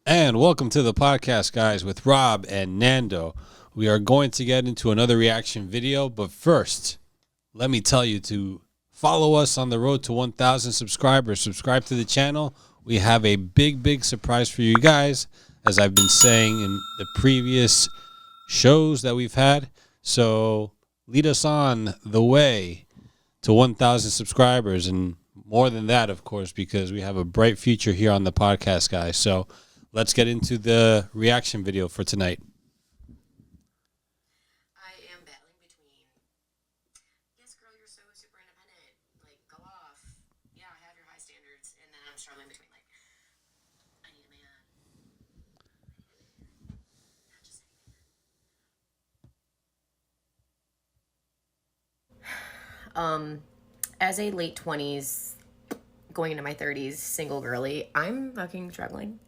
And welcome to the podcast, guys, with Rob and Nando. We are going to get into another reaction video, but first, let me tell you to follow us on the road to 1,000 subscribers. Subscribe to the channel. We have a big surprise for you guys, as I've been saying in the previous shows that we've had. So lead us on the way to 1,000 subscribers, and more than that, of course, because we have a bright future here on the podcast, guys. So let's get into the reaction video for tonight. I am battling between, yes, girl, you're so super independent. Like, go off. Yeah, have your high standards. And then I'm struggling between, like, I need a man. Not just any man. As a late 20s, going into my 30s, single girly, I'm fucking struggling.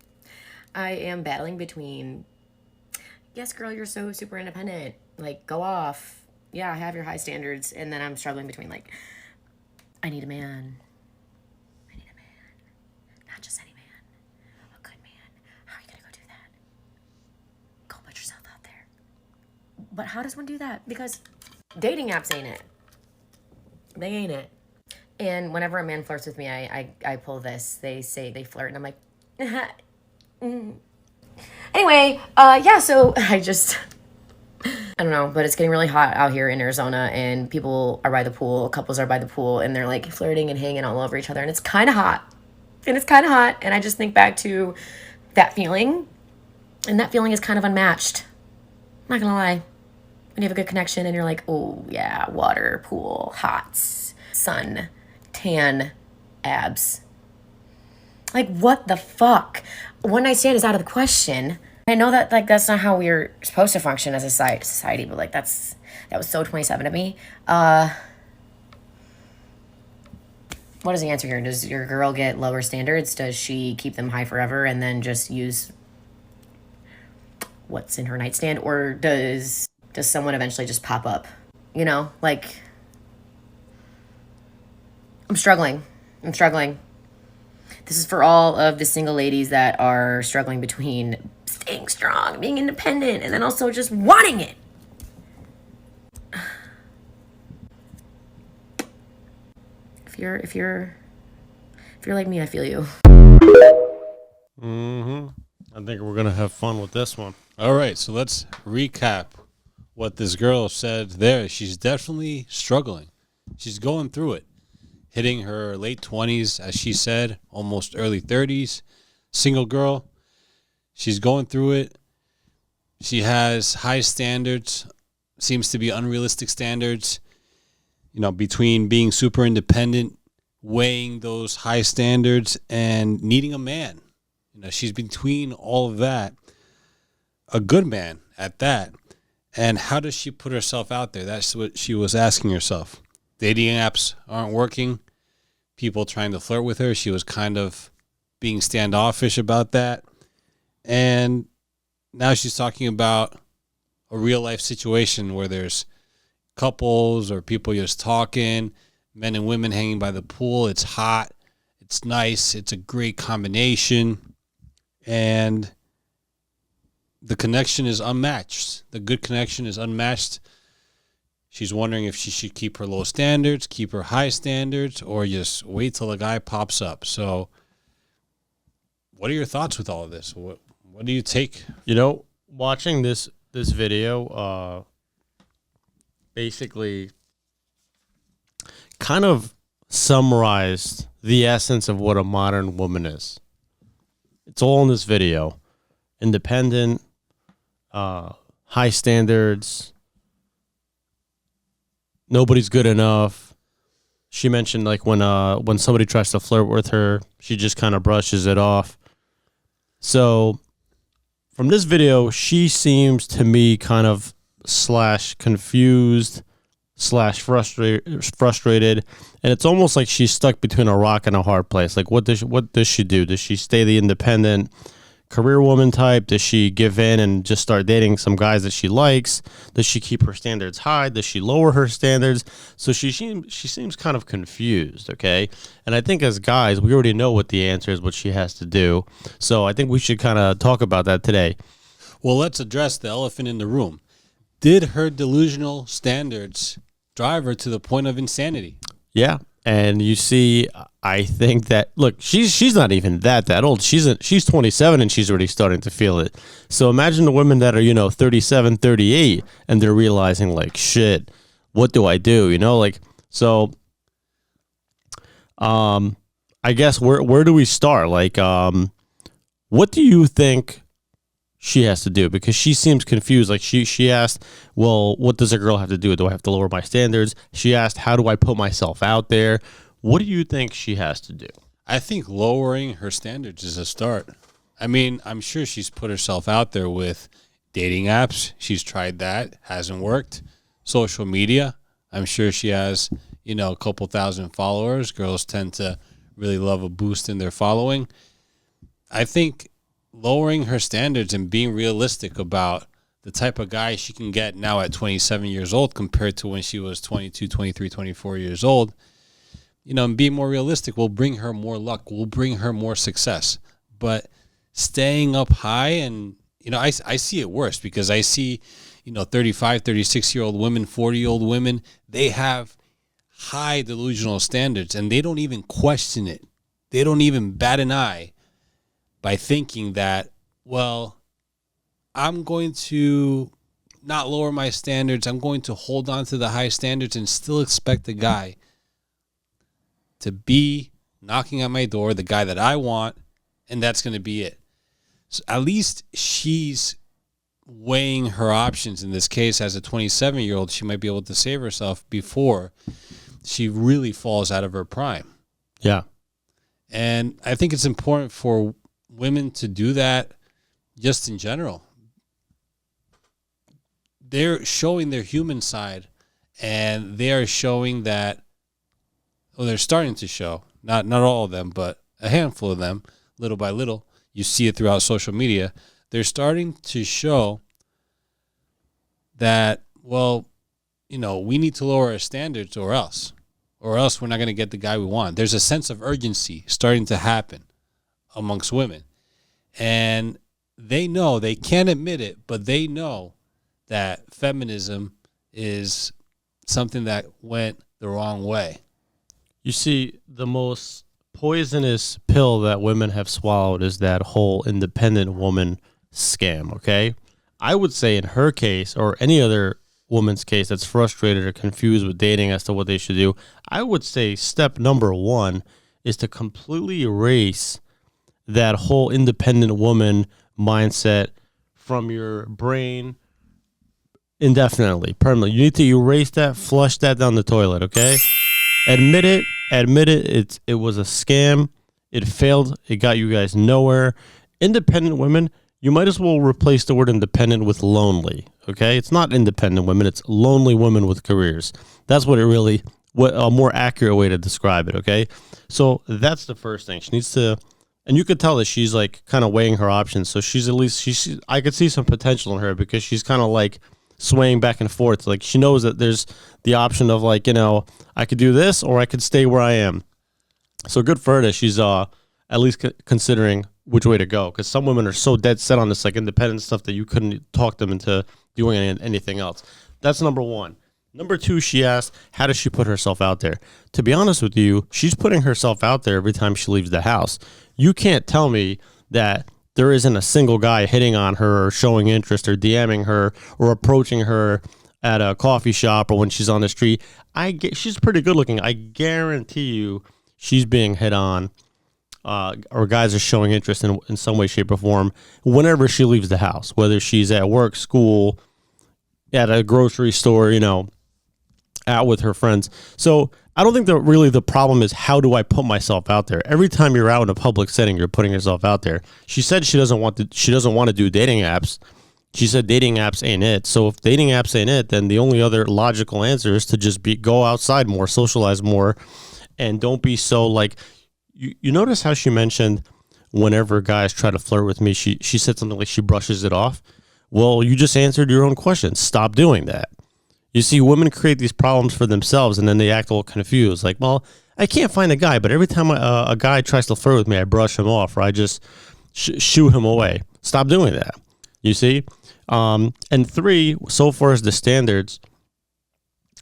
I am battling between, yes, girl, you're so super independent. Like, go off. Yeah, have your high standards. And then I'm struggling between, like, I need a man. I need a man. Not just any man. A good man. How are you going to go do that? Go put yourself out there. But how does one do that? Because dating apps ain't it. They ain't it. And whenever a man flirts with me, I pull this. They say they flirt, and I'm like, Anyway, yeah, so I don't know, but it's getting really hot out here in Arizona, and people are by the pool, couples are by the pool, and they're like flirting and hanging all over each other, and it's kind of hot. And I just think back to that feeling, and that feeling is kind of unmatched. I'm not gonna lie. When you have a good connection and you're like, oh yeah, water, pool, hot, sun, tan, abs. Like, what the fuck? One night stand is out of the question. I know that, like, that's not how we're supposed to function as a society, but, like, that was so 27 of me. What is the answer here? Does your girl get lower standards? Does she keep them high forever and then just use what's in her nightstand? Or does someone eventually just pop up? You know, like, I'm struggling. This is for all of the single ladies that are struggling between staying strong, being independent, and then also just wanting it. If you're like me, I feel you. I think we're gonna have fun with this one. All right, so let's recap what this girl said there. She's definitely struggling. She's going through it. Hitting her late 20s, as she said, almost early 30s. Single girl. She's going through it. She has high standards. Seems to be unrealistic standards. You know, between being super independent, weighing those high standards, and needing a man. You know, she's between all of that. A good man at that. And how does she put herself out there? That's what she was asking herself. Dating apps aren't working. People trying to flirt with her. She was kind of being standoffish about that. And now she's talking about a real life situation where there's couples or people just talking, men and women hanging by the pool. It's hot. It's nice. It's a great combination. And the connection is unmatched. The good connection is unmatched. She's wondering if she should keep her low standards, keep her high standards, or just wait till a guy pops up. So what are your thoughts with all of this? What do you take? You know, watching this video basically kind of summarized the essence of what a modern woman is. It's all in this video. Independent, high standards, nobody's good enough. She mentioned, like, when somebody tries to flirt with her, she just kind of brushes it off. So from this video, she seems to me kind of /confused /frustrated, and it's almost like she's stuck between a rock and a hard place. Like, what does she do? Does she stay the independent career woman type? Does she give in and just start dating some guys that she likes? Does she keep her standards high? Does she lower her standards? So she seems kind of confused, okay? And I think as guys, we already know what the answer is, what she has to do. So I think we should kind of talk about that today. Well, let's address the elephant in the room. Did her delusional standards drive her to the point of insanity? Yeah. And you see, I think that, look, she's not even that old. She's 27 and she's already starting to feel it. So imagine the women that are, 37, 38, and they're realizing, like, shit, what do I do? So I guess where do we start? Like, what do you think she has to do? Because she seems confused. Like she asked, well, what does a girl have to do? Do I have to lower my standards? She asked, how do I put myself out there? What do you think she has to do? I think lowering her standards is a start. I mean, I'm sure she's put herself out there with dating apps. She's tried that. Hasn't worked. Social media. I'm sure she has, a couple thousand followers. Girls tend to really love a boost in their following. I think lowering her standards and being realistic about the type of guy she can get now at 27 years old compared to when she was 22, 23, 24 years old, and being more realistic will bring her more luck, will bring her more success. But staying up high and, I see it worse because I see, 35, 36-year-old women, 40-year-old women, they have high delusional standards and they don't even question it. They don't even bat an eye by thinking that, well, I'm going to not lower my standards. I'm going to hold on to the high standards and still expect the guy to be knocking at my door, the guy that I want, and that's going to be it. So at least she's weighing her options. In this case, as a 27-year-old, she might be able to save herself before she really falls out of her prime. Yeah. And I think it's important for women to do that just in general. They're showing their human side, and they are showing that, well, they're starting to show, not all of them, but a handful of them, little by little. You see it throughout social media. They're starting to show that, well, we need to lower our standards or else we're not going to get the guy we want. There's a sense of urgency starting to happen amongst women. And they know, they can't admit it, but they know that feminism is something that went the wrong way. You see, the most poisonous pill that women have swallowed is that whole independent woman scam, okay? I would say in her case, or any other woman's case that's frustrated or confused with dating as to what they should do, I would say step number one is to completely erase that whole independent woman mindset from your brain indefinitely, permanently. You need to erase that, flush that down the toilet, okay? Admit it, it was a scam. It failed. It got you guys nowhere. Independent women, you might as well replace the word independent with lonely, okay? It's not independent women, it's lonely women with careers. That's what a more accurate way to describe it, okay? So that's the first thing. She needs to, and you could tell that she's like kind of weighing her options. So she's at least, I could see some potential in her because she's kind of like swaying back and forth. Like she knows that there's the option of like, I could do this or I could stay where I am. So good for her that she's at least considering which way to go. Because some women are so dead set on this like independent stuff that you couldn't talk them into doing anything else. That's number one. Number two, she asked, how does she put herself out there? To be honest with you, she's putting herself out there every time she leaves the house. You can't tell me that there isn't a single guy hitting on her or showing interest or DMing her or approaching her at a coffee shop or when she's on the street. She's pretty good looking. I guarantee you she's being hit on or guys are showing interest in some way, shape, or form whenever she leaves the house, whether she's at work, school, at a grocery store, out with her friends. So I don't think that really the problem is how do I put myself out there? Every time you're out in a public setting, you're putting yourself out there. She said she doesn't want to do dating apps. She said dating apps ain't it. So if dating apps ain't it, then the only other logical answer is to just go outside more, socialize more, and don't be so like. You notice how she mentioned whenever guys try to flirt with me, she said something like she brushes it off. Well, you just answered your own question. Stop doing that. You see, women create these problems for themselves, and then they act all confused. Like, well, I can't find a guy, but every time a guy tries to flirt with me, I brush him off, or I just shoo him away. Stop doing that. You see? And 3, so far as the standards,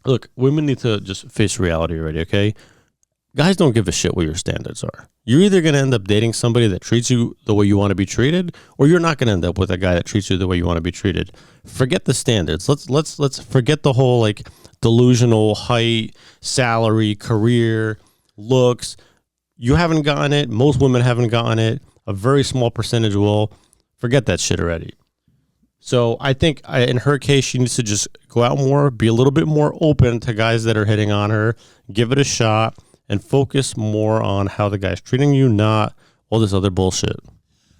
look, women need to just face reality already, okay? Guys don't give a shit what your standards are. You're either going to end up dating somebody that treats you the way you want to be treated, or you're not going to end up with a guy that treats you the way you want to be treated. Forget the standards. Let's forget the whole like delusional height, salary, career, looks. You haven't gotten it. Most women haven't gotten it. A very small percentage will. Forget that shit already. So I think in her case, she needs to just go out more, be a little bit more open to guys that are hitting on her, give it a shot, and focus more on how the guy's treating you, not all this other bullshit.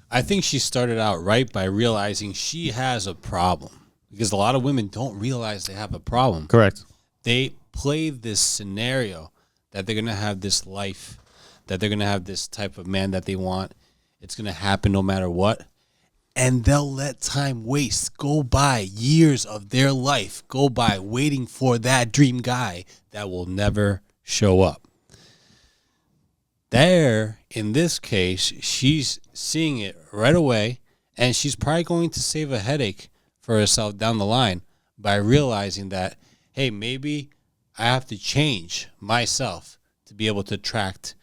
I think she started out right by realizing she has a problem, because a lot of women don't realize they have a problem. Correct. They play this scenario that they're going to have this life, that they're going to have this type of man that they want. It's going to happen no matter what. And they'll let time go by, years of their life go by waiting for that dream guy that will never show up. There, in this case, she's seeing it right away, and she's probably going to save a headache for herself down the line by realizing that, hey, maybe I have to change myself to be able to attract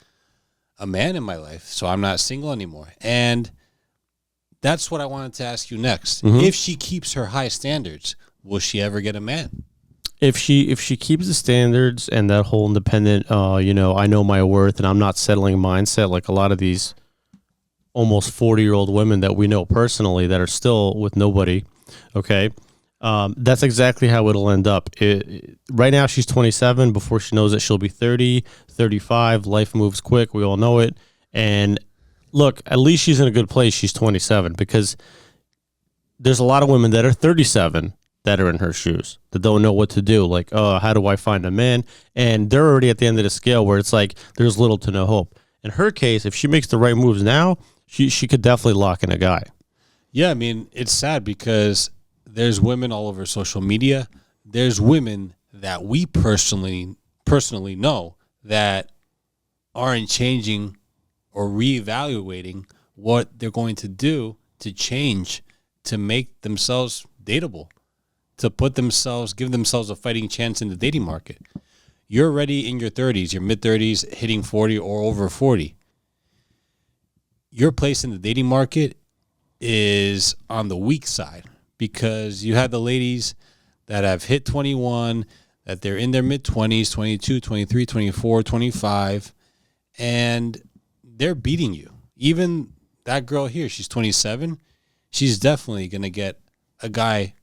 a man in my life, so I'm not single anymore. And that's what I wanted to ask you next. Mm-hmm. If she keeps her high standards, will she ever get a man? If she keeps the standards and that whole independent, I know my worth and I'm not settling mindset, like a lot of these almost 40-year-old women that we know personally that are still with nobody, okay, that's exactly how it'll end up. Right now she's 27. Before she knows it, she'll be 30, 35. Life moves quick. We all know it. And look, at least she's in a good place. She's 27, because there's a lot of women that are 37 that are in her shoes that don't know what to do. Like, oh, how do I find a man? And they're already at the end of the scale where it's like there's little to no hope. In her case, if she makes the right moves now, she could definitely lock in a guy. Yeah, I mean, it's sad because there's women all over social media. There's women that we personally know that aren't changing or reevaluating what they're going to do to change, to make themselves dateable, to give themselves a fighting chance in the dating market. You're already in your 30s, your mid-30s, hitting 40 or over 40. Your place in the dating market is on the weak side, because you have the ladies that have hit 21, that they're in their mid-20s, 22, 23, 24, 25, and they're beating you. Even that girl here, she's 27. She's definitely going to get a guy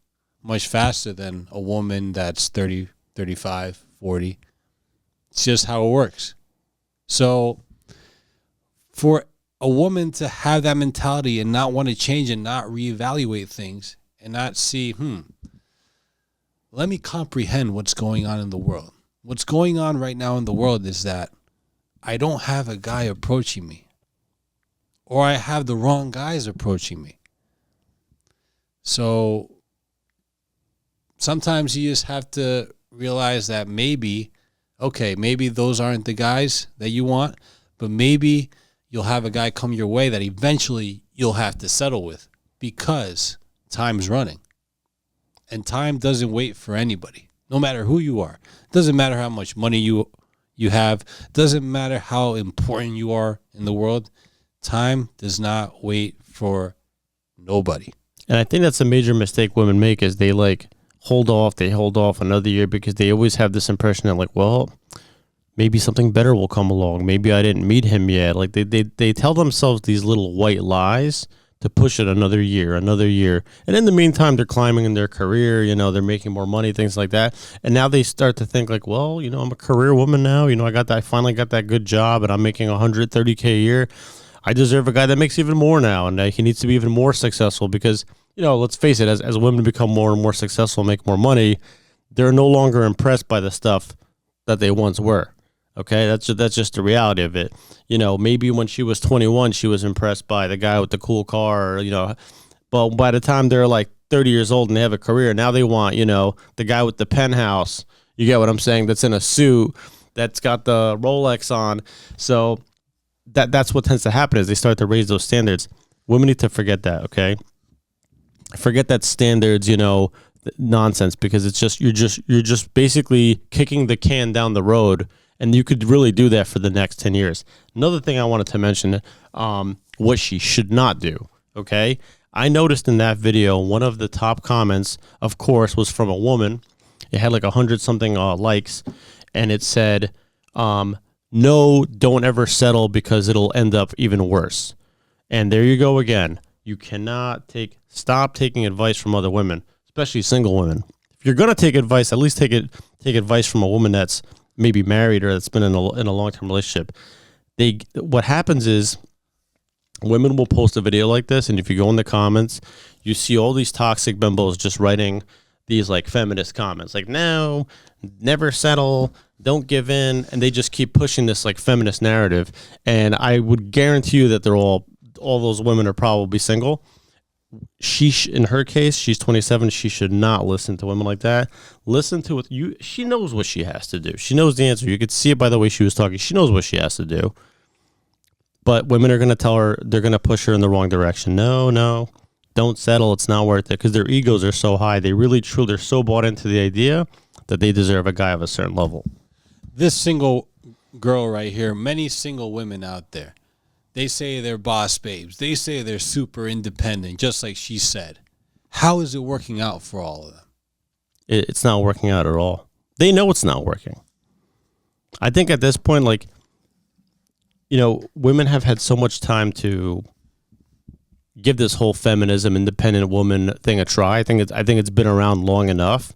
much faster than a woman that's 30, 35, 40. It's just how it works. So for a woman to have that mentality and not want to change and not reevaluate things and not see, let me comprehend what's going on in the world. What's going on right now in the world is that I don't have a guy approaching me, or I have the wrong guys approaching me. So sometimes you just have to realize that maybe those aren't the guys that you want, but maybe you'll have a guy come your way that eventually you'll have to settle with, because time's running. And time doesn't wait for anybody, no matter who you are. It doesn't matter how much money you have. It doesn't matter how important you are in the world. Time does not wait for nobody. And I think that's a major mistake women make, is they hold off another year, because they always have this impression that well, maybe something better will come along. Maybe I didn't meet him yet. Like they tell themselves these little white lies to push it another year. And in the meantime, they're climbing in their career, they're making more money, things like that. And now they start to think I'm a career woman now. I finally got that good job and I'm making $130K a year. I deserve a guy that makes even more now, and he needs to be even more successful, because, let's face it, as women become more and more successful, make more money, they're no longer impressed by the stuff that they once were. Okay, that's just the reality of it. You know, maybe when she was 21, she was impressed by the guy with the cool car, or, you know, but by the time they're like 30 years old and they have a career, now they want, you know, the guy with the penthouse. You get what I'm saying? That's in a suit, that's got the Rolex on. So that's what tends to happen is they start to raise those standards. Women need to forget that, okay? Forget that standards, you know, nonsense, because it's just you're just basically kicking the can down the road, and you could really do that for the next 10 years. Another thing I wanted to mention, what she should not do, okay? I noticed in that video, one of the top comments, of course, was from a woman. It had like 100-something likes, and it said, no, don't ever settle because it'll end up even worse. And there you go again. You cannot stop taking advice from other women, especially single women. If you're gonna take advice, at least take advice from a woman that's maybe married or that's been in a long-term relationship. What happens is women will post a video like this, and if you go in the comments, you see all these toxic bimbos just writing these like feminist comments, like no, never settle, don't give in, and they just keep pushing this like feminist narrative. And I would guarantee you that all those women are probably single. In her case, she's 27. She should not listen to women like that. Listen to what she knows what she has to do. She knows the answer. You could see it by the way she was talking. She knows what she has to do. But women are going to tell her, they're going to push her in the wrong direction. No, don't settle. It's not worth it, because their egos are so high. They're so bought into the idea that they deserve a guy of a certain level. This single girl right here, many single women out there, they say they're boss babes. They say they're super independent, just like she said. How is it working out for all of them? It's not working out at all. They know it's not working. I think at this point, like, you know, women have had so much time to give this whole feminism, independent woman thing a try. I think it's been around long enough.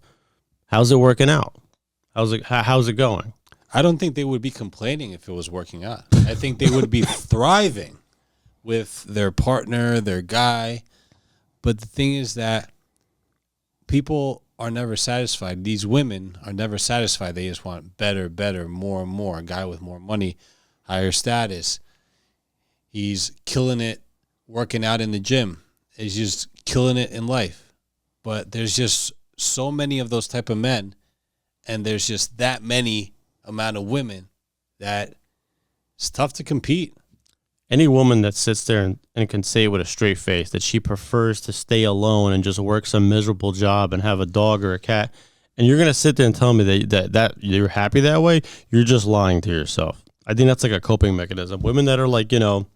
How's it working out? How's it going? I don't think they would be complaining if it was working out. I think they would be thriving with their partner, their guy. But the thing is that people are never satisfied. These women are never satisfied. They just want better, more and more. A guy with more money, higher status. He's killing it working out in the gym. He's just killing it in life. But there's just so many of those type of men, and there's just that many amount of women that it's tough to compete. Any woman that sits there and can say with a straight face that she prefers to stay alone and just work some miserable job and have a dog or a cat, and you're going to sit there and tell me that you're happy that way, you're just lying to yourself. I think that's like a coping mechanism. Women that are like, you know,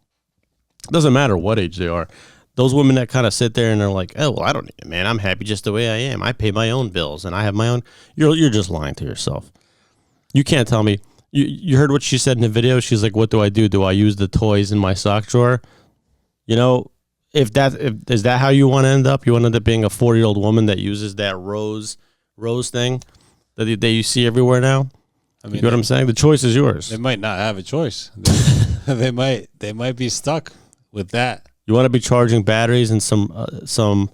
it doesn't matter what age they are. Those women that kind of sit there and are like, oh, well, I don't need it, man. I'm happy just the way I am. I pay my own bills and I have my own. You're just lying to yourself. You can't tell me. You heard what she said in the video. She's like, what do I do? Do I use the toys in my sock drawer? You know, is that how you want to end up? You want to end up being a 40-year-old woman that uses that rose thing that you see everywhere now? I mean, you know what I'm saying? The choice is yours. They might not have a choice. They might be stuck with that. You want to be charging batteries and some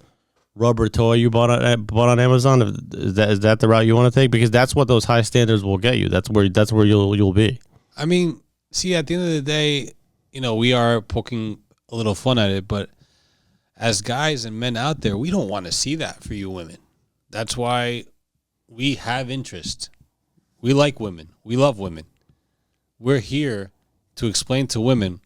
rubber toy you bought on Amazon? Is that the route you want to take? Because that's what those high standards will get you. That's where you'll be. I mean, see, at the end of the day, you know, we are poking a little fun at it, but as guys and men out there, we don't want to see that for you women. That's why we have interest. We like women. We love women. We're here to explain to women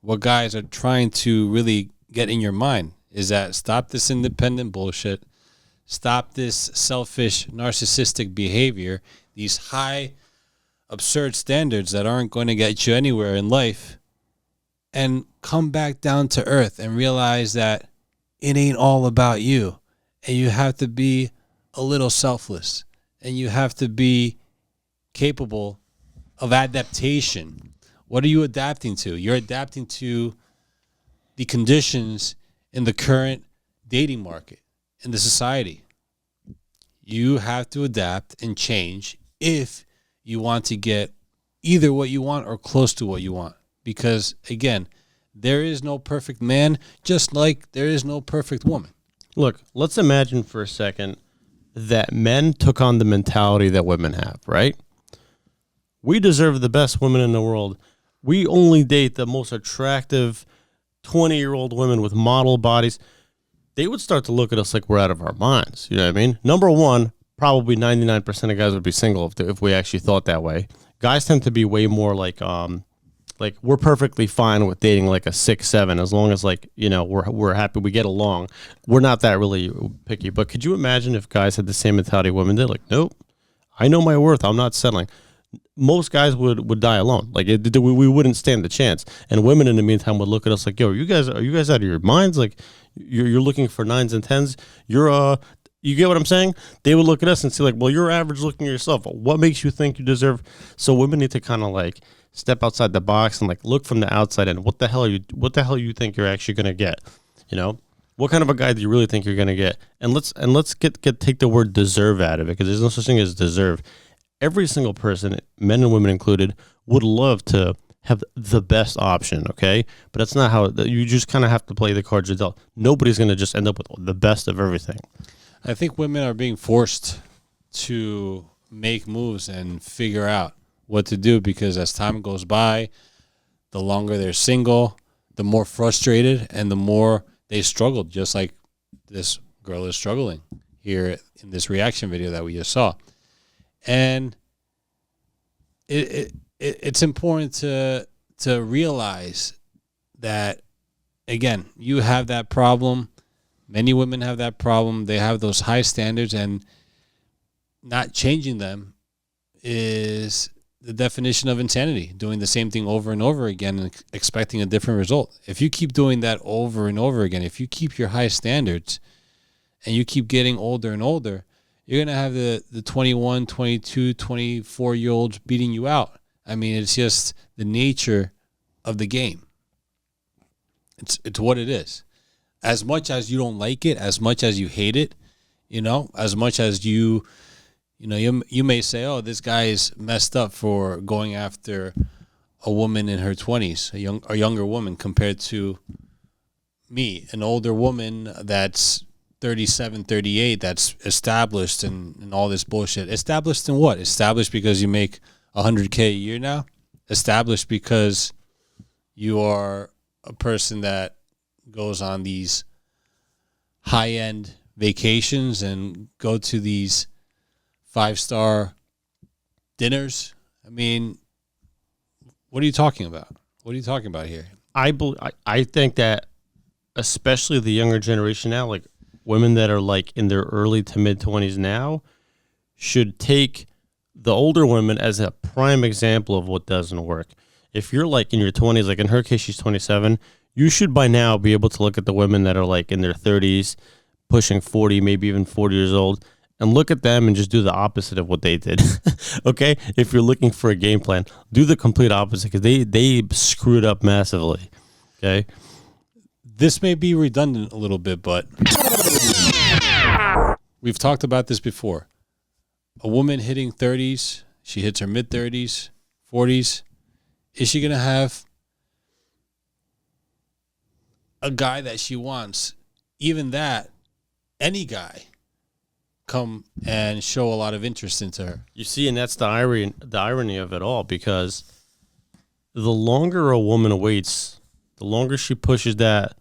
what guys are trying to really get in your mind. Is that stop this independent bullshit. Stop this selfish, narcissistic behavior. These high, absurd standards that aren't going to get you anywhere in life. And come back down to earth and realize that it ain't all about you. And you have to be a little selfless. And you have to be capable of adaptation. What are you adapting to? You're adapting to the conditions in the current dating market, in the society. You have to adapt and change if you want to get either what you want or close to what you want. Because, again, there is no perfect man, just like there is no perfect woman. Look, let's imagine for a second that men took on the mentality that women have, right? We deserve the best women in the world. We only date the most attractive 20-year-old women with model bodies. They would start to look at us like we're out of our minds. You know what I mean? Number one, probably 99% of guys would be single if we actually thought that way. Guys tend to be way more like we're perfectly fine with dating like a 6-7 as long as we're happy, we get along. We're not that really picky. But could you imagine if guys had the same mentality women did? Like, nope, I know my worth. I'm not settling. Most guys would die alone. Like we wouldn't stand the chance. And women in the meantime would look at us like, yo, are you guys out of your minds? Like you're looking for 9s and 10s. You get what I'm saying? They would look at us and say like, well, you're average looking at yourself. What makes you think you deserve? So women need to kind of like step outside the box and like look from the outside in. What the hell you think you're actually gonna get? You know, what kind of a guy do you really think you're gonna get? And let's take the word deserve out of it, because there's no such thing as deserve. Every single person, men and women included, would love to have the best option, okay? But that's not how you just kind of have to play the cards you're dealt. Nobody's gonna just end up with the best of everything. I think women are being forced to make moves and figure out what to do, because as time goes by, the longer they're single, the more frustrated and the more they struggle, just like this girl is struggling here in this reaction video that we just saw. And it's important to realize that, again, you have that problem. Many women have that problem. They have those high standards, and not changing them is the definition of insanity. Doing the same thing over and over again and expecting a different result. If you keep doing that over and over again, if you keep your high standards and you keep getting older and older, you're going to have the 21, 22, 24-year-olds beating you out. I mean, it's just the nature of the game. It's what it is. As much as you don't like it, as much as you hate it, as much as you may say, oh, this guy is messed up for going after a woman in her 20s, a younger woman, compared to me, an older woman that's 37, 38, that's established and all this bullshit. Established in what? Established because you make $100K a year now? Established because you are a person that goes on these high-end vacations and go to these 5-star dinners? I mean, what are you talking about? What are you talking about here? I think that especially the younger generation now, like women that are like in their early to mid 20s now, should take the older women as a prime example of what doesn't work. If you're like in your 20s, like in her case, she's 27, you should by now be able to look at the women that are like in their 30s, pushing 40, maybe even 40 years old, and look at them and just do the opposite of what they did. Okay? If you're looking for a game plan, do the complete opposite, because they screwed up massively. Okay? This may be redundant a little bit, but we've talked about this before. A woman hitting 30s, she hits her mid-30s, 40s, is she going to have a guy that she wants, even that, any guy, come and show a lot of interest into her? You see, and that's the irony of it all, because the longer a woman waits, the longer she pushes that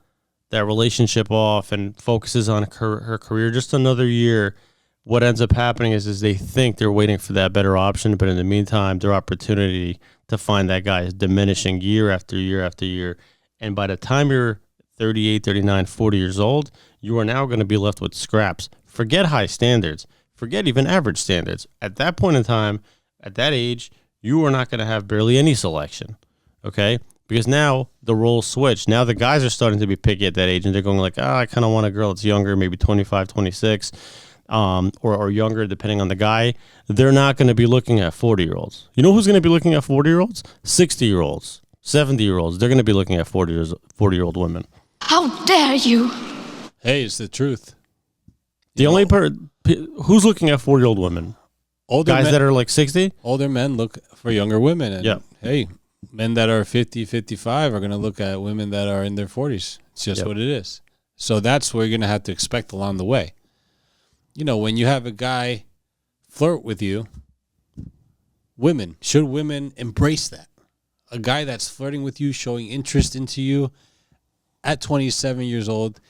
relationship off and focuses on her career just another year, what ends up happening is they think they're waiting for that better option, but in the meantime, their opportunity to find that guy is diminishing year after year after year. And by the time you're 38, 39, 40 years old, you are now going to be left with scraps. Forget high standards. Forget even average standards. At that point in time, at that age, you are not going to have barely any selection, okay? Because now the roles switch. Now the guys are starting to be picky at that age, and they're going like, I kind of want a girl that's younger, maybe 25, 26, or younger, depending on the guy. They're not going to be looking at 40-year-olds. You know who's going to be looking at 40-year-olds? 60-year-olds, 70-year-olds. They're going to be looking at 40-year-old women. How dare you? Hey, it's the truth. The only part, who's looking at 40-year-old women? Older guys men, that are like 60? Older men look for younger women. And yeah. Hey, men that are 50, 55 are going to look at women that are in their 40s. It's just what it is. So that's what you're going to have to expect along the way. You know, when you have a guy flirt with you, women, should women embrace that? A guy that's flirting with you, showing interest into you at 27 years old,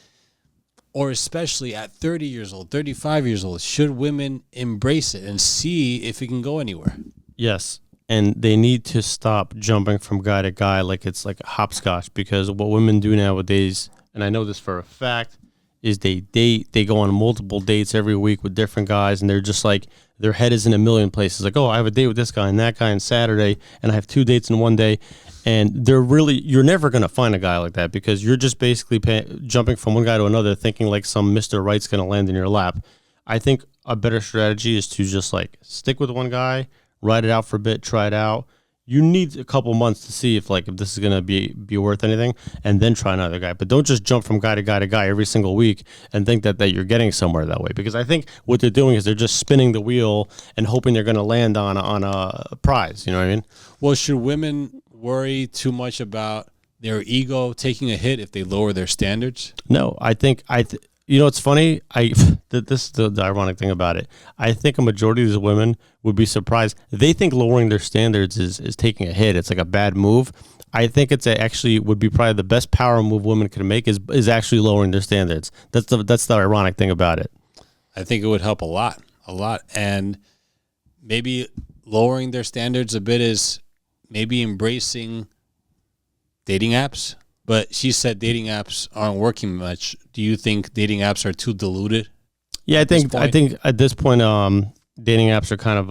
or especially at 30 years old, 35 years old, should women embrace it and see if it can go anywhere? Yes. And they need to stop jumping from guy to guy like it's like a hopscotch, because what women do nowadays, and I know this for a fact, is they date, they go on multiple dates every week with different guys, and they're just like, their head is in a million places. Like, oh, I have a date with this guy and that guy on Saturday, and I have 2 dates in one day. And you're never going to find a guy like that, because you're just basically jumping from one guy to another, thinking like some Mr. Right's going to land in your lap. I think a better strategy is to just like stick with one guy, ride it out for a bit, try it out. You need a couple months to see if this is gonna be worth anything, and then try another guy. But don't just jump from guy to guy to guy every single week and think that you're getting somewhere that way. Because I think what they're doing is they're just spinning the wheel and hoping they're gonna land on a prize. You know what I mean? Well, should women worry too much about their ego taking a hit if they lower their standards? No, I think you know, it's funny. This is the ironic thing about it. I think a majority of these women would be surprised. They think lowering their standards is taking a hit. It's like a bad move. I think it's actually would be probably the best power move women can make is actually lowering their standards. That's the ironic thing about it. I think it would help a lot, and maybe lowering their standards a bit is maybe embracing dating apps. But she said dating apps aren't working much. Do you think dating apps are too diluted? Yeah, I think at this point, dating apps are kind of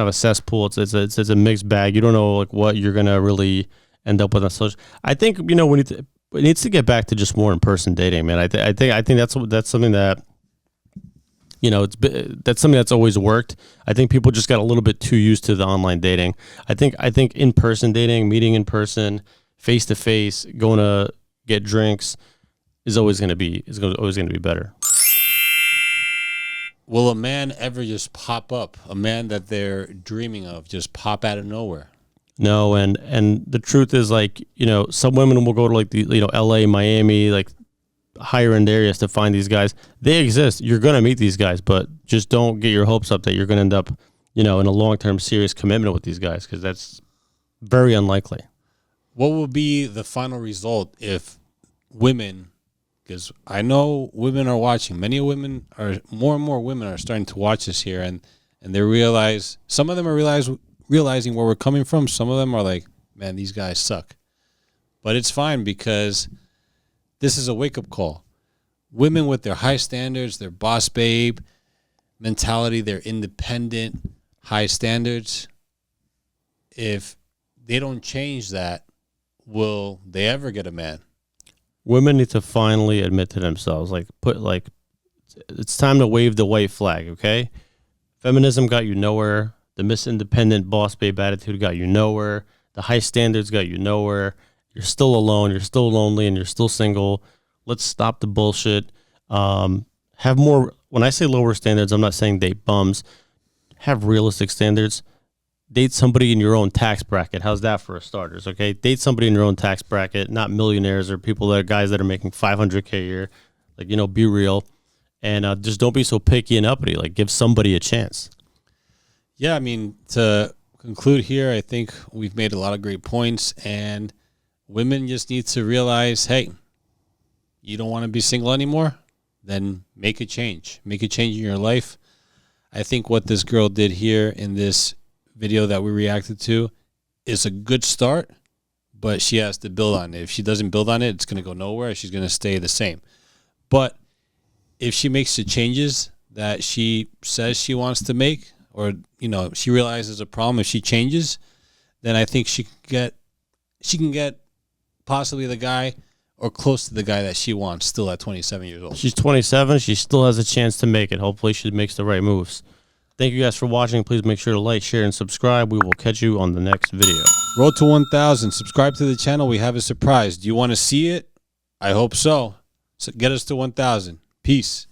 a cesspool. It's a mixed bag. You don't know like what you're gonna really end up with on social. I think it needs to get back to just more in person dating, man. I think that's something that that's something that's always worked. I think people just got a little bit too used to the online dating. I think in person dating, meeting in person, face to face, going to get drinks is always going to be better. Will a man ever just pop up? A man that they're dreaming of just pop out of nowhere? No, and the truth is, like, some women will go to like the LA, Miami, like higher end areas to find these guys. They exist. You're going to meet these guys, but just don't get your hopes up that you're going to end up, in a long-term serious commitment with these guys, because that's very unlikely. What will be the final result if women, because I know women are watching, more and more women are starting to watch this here, and they realize, some of them are realizing where we're coming from. Some of them are like, man, these guys suck. But it's fine, because this is a wake-up call. Women with their high standards, their boss babe mentality, their independent, high standards, if they don't change that, will they ever get a man? Women need to finally admit to themselves, it's time to wave the white flag, okay? Feminism got you nowhere. The Miss Independent boss babe attitude got you nowhere. The high standards got you nowhere. You're still alone. You're still lonely, and you're still single. Let's stop the bullshit. Have more. When I say lower standards, I'm not saying date bums. Have realistic standards. Date somebody in your own tax bracket. How's that for a starters? Okay, date somebody in your own tax bracket, not millionaires or guys that are making $500K a year. Be real, and just don't be so picky and uppity. Like, give somebody a chance. Yeah, I mean, to conclude here, I think we've made a lot of great points, and women just need to realize, hey, you don't want to be single anymore? Then make a change. Make a change in your life. I think what this girl did here in this video that we reacted to is a good start, but she has to build on it. If she doesn't build on it, it's going to go nowhere. She's going to stay the same. But if she makes the changes that she says she wants to make, or she realizes a problem, if she changes, then I think she can get possibly the guy or close to the guy that she wants, still at 27 years old. She's 27. She still has a chance to make it. Hopefully she makes the right moves. Thank you guys for watching. Please make sure to like, share, and subscribe. We will catch you on the next video. Road to 1,000. Subscribe to the channel. We have a surprise. Do you want to see it? I hope so. So get us to 1,000. Peace.